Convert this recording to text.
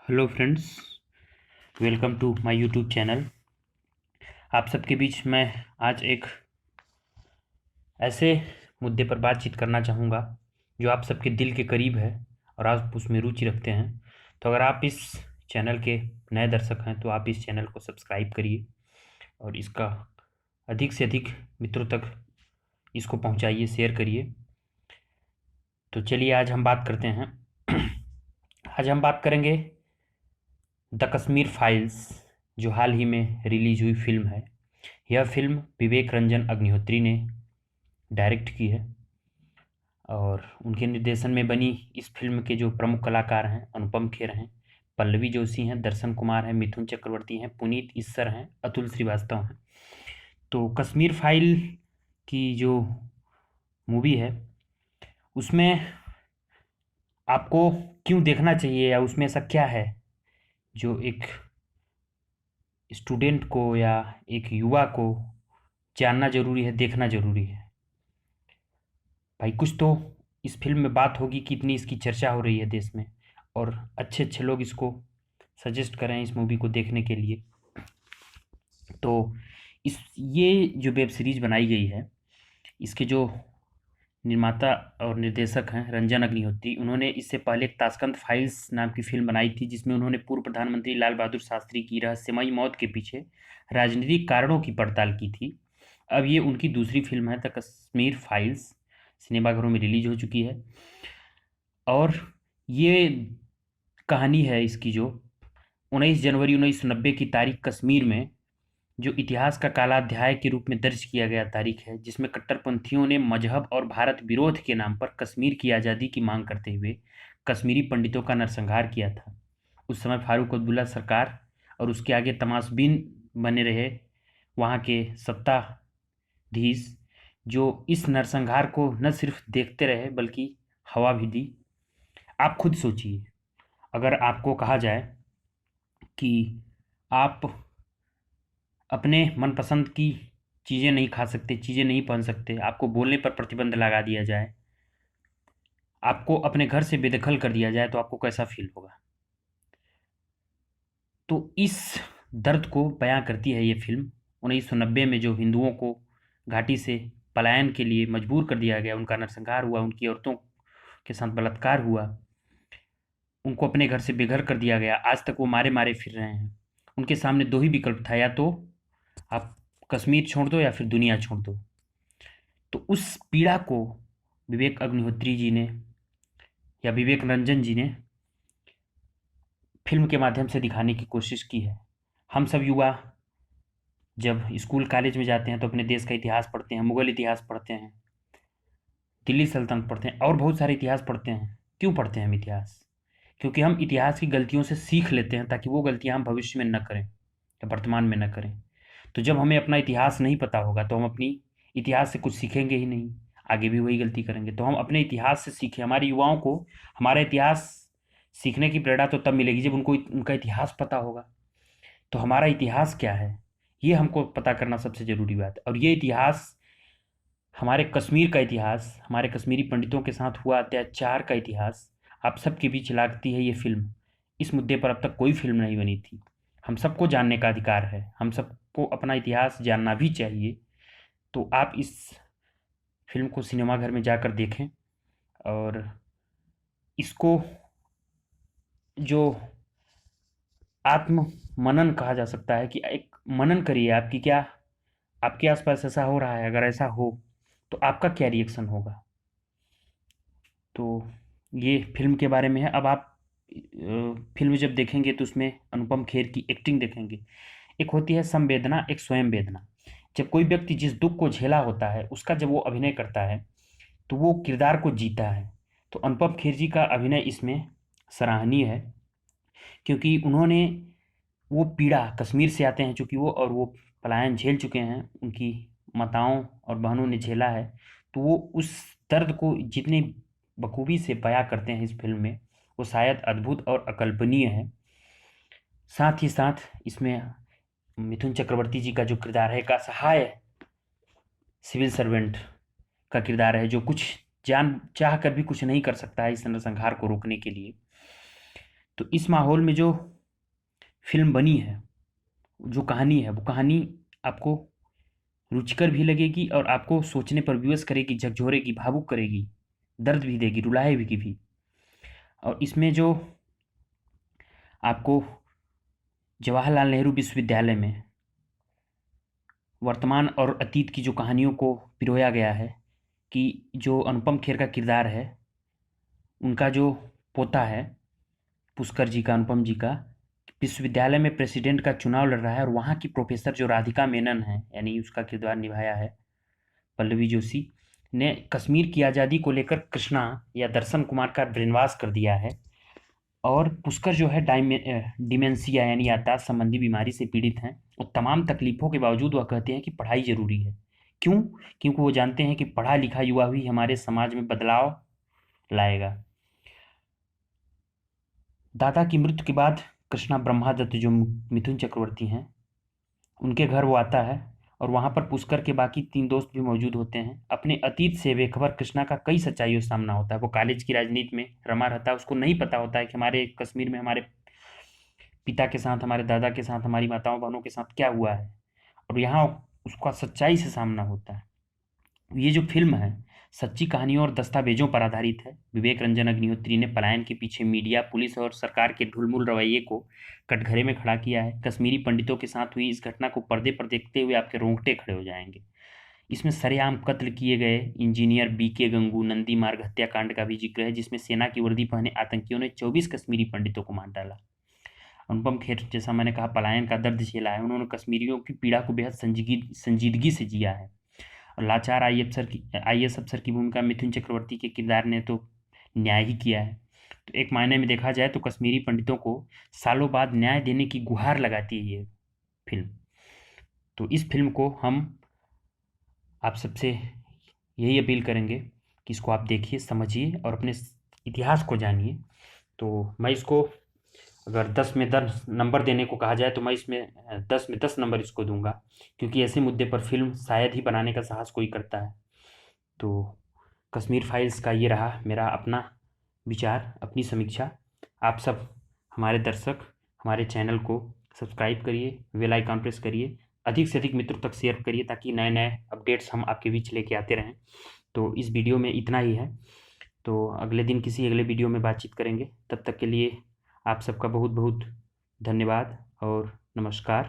Hello friends, welcome to my YouTube channel. आप सबके बीच मैं आज एक ऐसे मुद्दे पर बातचीत करना चाहूँगा जो आप सबके दिल के करीब है और आप उसमें रुचि रखते हैं। तो अगर आप इस चैनल के नए दर्शक हैं तो आप इस चैनल को सब्सक्राइब करिए और इसका अधिक से अधिक मित्रों तक इसको पहुँचाइए, शेयर करिए। तो चलिए आज हम बात करते हैं। आज हम बात करेंगे द कश्मीर फाइल्स, जो हाल ही में रिलीज हुई फिल्म है। यह फिल्म विवेक रंजन अग्निहोत्री ने डायरेक्ट की है और उनके निर्देशन में बनी इस फिल्म के जो प्रमुख कलाकार हैं अनुपम खेर हैं, पल्लवी जोशी हैं, दर्शन कुमार हैं, मिथुन चक्रवर्ती हैं, पुनीत इस्सर हैं, अतुल श्रीवास्तव हैं। तो कश्मीर फाइल की जो मूवी है उसमें आपको क्यों देखना चाहिए या उसमें ऐसा क्या है जो एक स्टूडेंट को या एक युवा को जानना ज़रूरी है, देखना ज़रूरी है। भाई कुछ तो इस फिल्म में बात होगी कि इतनी इसकी चर्चा हो रही है देश में और अच्छे अच्छे लोग इसको सजेस्ट करें इस मूवी को देखने के लिए। तो इस ये जो वेब सीरीज बनाई गई है, इसके जो निर्माता और निर्देशक हैं रंजन अग्निहोत्री, उन्होंने इससे पहले एक ताशकंद फाइल्स नाम की फिल्म बनाई थी जिसमें उन्होंने पूर्व प्रधानमंत्री लाल बहादुर शास्त्री की रहस्यमयी मौत के पीछे राजनीतिक कारणों की पड़ताल की थी। अब ये उनकी दूसरी फिल्म है द कश्मीर फाइल्स, सिनेमाघरों में रिलीज हो चुकी है। और ये कहानी है इसकी जो 19 जनवरी 1990 की तारीख कश्मीर में जो इतिहास का काला अध्याय के रूप में दर्ज किया गया तारीख है, जिसमें कट्टरपंथियों ने मजहब और भारत विरोध के नाम पर कश्मीर की आज़ादी की मांग करते हुए कश्मीरी पंडितों का नरसंहार किया था। उस समय फारूक अब्दुल्ला सरकार और उसके आगे तमाशबीन बने रहे वहाँ के सत्ताधीश, जो इस नरसंहार को न सिर्फ देखते रहे बल्कि हवा भी दी। आप खुद सोचिए, अगर आपको कहा जाए कि आप अपने मनपसंद की चीज़ें नहीं खा सकते, चीज़ें नहीं पहन सकते, आपको बोलने पर प्रतिबंध लगा दिया जाए, आपको अपने घर से बेदखल कर दिया जाए, तो आपको कैसा फील होगा। तो इस दर्द को बयां करती है ये फिल्म। 1990 में जो हिंदुओं को घाटी से पलायन के लिए मजबूर कर दिया गया, उनका नरसंहार हुआ, उनकी औरतों के साथ बलात्कार हुआ, उनको अपने घर से बेघर कर दिया गया, आज तक वो मारे मारे फिर रहे हैं। उनके सामने दो ही विकल्प था, या तो आप कश्मीर छोड़ दो या फिर दुनिया छोड़ दो। तो उस पीड़ा को विवेक अग्निहोत्री जी ने या विवेक रंजन जी ने फिल्म के माध्यम से दिखाने की कोशिश की है। हम सब युवा जब स्कूल कॉलेज में जाते हैं तो अपने देश का इतिहास पढ़ते हैं, मुगल इतिहास पढ़ते हैं, दिल्ली सल्तनत पढ़ते हैं और बहुत सारे इतिहास पढ़ते हैं। क्यों पढ़ते हैं हम इतिहास? क्योंकि हम इतिहास की गलतियों से सीख लेते हैं ताकि वो गलतियां हम भविष्य में न करें या वर्तमान में न करें। तो जब हमें अपना इतिहास नहीं पता होगा तो हम अपनी इतिहास से कुछ सीखेंगे ही नहीं, आगे भी वही गलती करेंगे। तो हम अपने इतिहास से सीखें। हमारे युवाओं को हमारा इतिहास सीखने की प्रेरणा तो तब मिलेगी जब उनको उनका इतिहास पता होगा। तो हमारा इतिहास क्या है, ये हमको पता करना सबसे ज़रूरी बात है। और ये इतिहास, हमारे कश्मीर का इतिहास, हमारे कश्मीरी पंडितों के साथ हुआ अत्याचार का इतिहास आप सबके बीच लाती है ये फिल्म। इस मुद्दे पर अब तक कोई फिल्म नहीं बनी थी। हम सबको जानने का अधिकार है, हम सबको अपना इतिहास जानना भी चाहिए। तो आप इस फिल्म को सिनेमाघर में जाकर देखें और इसको जो आत्म मनन कहा जा सकता है कि एक मनन करिए आपकी क्या आपके आसपास ऐसा हो रहा है। अगर ऐसा हो तो आपका क्या रिएक्शन होगा। तो ये फिल्म के बारे में है। अब आप फिल्म जब देखेंगे तो उसमें अनुपम खेर की एक्टिंग देखेंगे। एक होती है संवेदना, एक स्वयं वेदना। जब कोई व्यक्ति जिस दुख को झेला होता है उसका जब वो अभिनय करता है तो वो किरदार को जीता है। तो अनुपम खेर जी का अभिनय इसमें सराहनीय है, क्योंकि उन्होंने वो पीड़ा, कश्मीर से आते हैं चूँकि वो, और वो पलायन झेल चुके हैं, उनकी माताओं और बहनों ने झेला है। तो वो उस दर्द को जितनी बखूबी से बयां करते हैं इस फिल्म में, वो शायद अद्भुत और अकल्पनीय है। साथ ही साथ इसमें मिथुन चक्रवर्ती जी का जो किरदार है, एक असहाय सिविल सर्वेंट का किरदार है जो कुछ जान चाह कर भी कुछ नहीं कर सकता है इस नरसंहार को रोकने के लिए। तो इस माहौल में जो फिल्म बनी है, जो कहानी है, वो कहानी आपको रुचिकर भी लगेगी और आपको सोचने पर विवश करेगी, झकझोरेगी, भावुक करेगी, दर्द भी देगी, रुलाएगी भी। और इसमें जो आपको जवाहरलाल नेहरू विश्वविद्यालय में वर्तमान और अतीत की जो कहानियों को पिरोया गया है, कि जो अनुपम खेर का किरदार है, उनका जो पोता है पुष्कर जी का, अनुपम जी का, विश्वविद्यालय में प्रेसिडेंट का चुनाव लड़ रहा है, और वहाँ की प्रोफेसर जो राधिका मेनन है, यानी उसका किरदार निभाया है पल्लवी जोशी ने, कश्मीर की आज़ादी को लेकर कृष्णा या दर्शन कुमार का ब्रेनवाश कर दिया है। और पुष्कर जो है डिमेंशिया यानी याददाश्त संबंधी बीमारी से पीड़ित हैं, और तमाम तकलीफों के बावजूद वह कहते हैं कि पढ़ाई जरूरी है। क्यों? क्योंकि वो जानते हैं कि पढ़ा लिखा युवा ही हमारे समाज में बदलाव लाएगा। दादा की मृत्यु के बाद कृष्णा ब्रह्मादत्त जो मिथुन चक्रवर्ती हैं, उनके घर वो आता है, और वहाँ पर पुष्कर के बाकी 3 दोस्त भी मौजूद होते हैं। अपने अतीत से बेखबर कृष्णा का कई सच्चाइयों से सामना होता है। वो कॉलेज की राजनीति में रमा रहता है, उसको नहीं पता होता है कि हमारे कश्मीर में हमारे पिता के साथ, हमारे दादा के साथ, हमारी माताओं बहनों के साथ क्या हुआ है, और यहाँ उसका सच्चाई से सामना होता है। ये जो फ़िल्म है, सच्ची कहानियों और दस्तावेज़ों पर आधारित है। विवेक रंजन अग्निहोत्री ने पलायन के पीछे मीडिया, पुलिस और सरकार के ढुलमुल रवैये को कटघरे में खड़ा किया है। कश्मीरी पंडितों के साथ हुई इस घटना को पर्दे पर देखते हुए आपके रोंगटे खड़े हो जाएंगे। इसमें सरेआम कत्ल किए गए इंजीनियर बीके गंगू नंदी मार्ग हत्याकांड का भी जिक्र है, जिसमें सेना की वर्दी पहने आतंकियों ने 24 कश्मीरी पंडितों को मार डाला। अनुपम खेर, जैसा मैंने कहा, पलायन का दर्द झेला है। उन्होंने कश्मीरियों की पीड़ा को बेहद संजीदगी से जिया है। और लाचार आईएएस अफसर की भूमिका मिथुन चक्रवर्ती के किरदार ने तो न्याय ही किया है। तो एक मायने में देखा जाए तो कश्मीरी पंडितों को सालों बाद न्याय देने की गुहार लगाती है ये फिल्म। तो इस फिल्म को हम आप सबसे यही अपील करेंगे कि इसको आप देखिए, समझिए और अपने इतिहास को जानिए। तो मैं इसको, अगर 10 में 10 नंबर देने को कहा जाए तो मैं इसमें 10 में 10 नंबर इसको दूंगा, क्योंकि ऐसे मुद्दे पर फिल्म शायद ही बनाने का साहस कोई करता है। तो कश्मीर फाइल्स का ये रहा मेरा अपना विचार, अपनी समीक्षा। आप सब हमारे दर्शक हमारे चैनल को सब्सक्राइब करिए, बेल आइकन प्रेस करिए, अधिक से अधिक मित्रों तक शेयर करिए, ताकि नए नए अपडेट्स हम आपके बीच लेके आते रहें। तो इस वीडियो में इतना ही है। तो अगले दिन किसी अगले वीडियो में बातचीत करेंगे। तब तक के लिए आप सबका बहुत बहुत धन्यवाद और नमस्कार।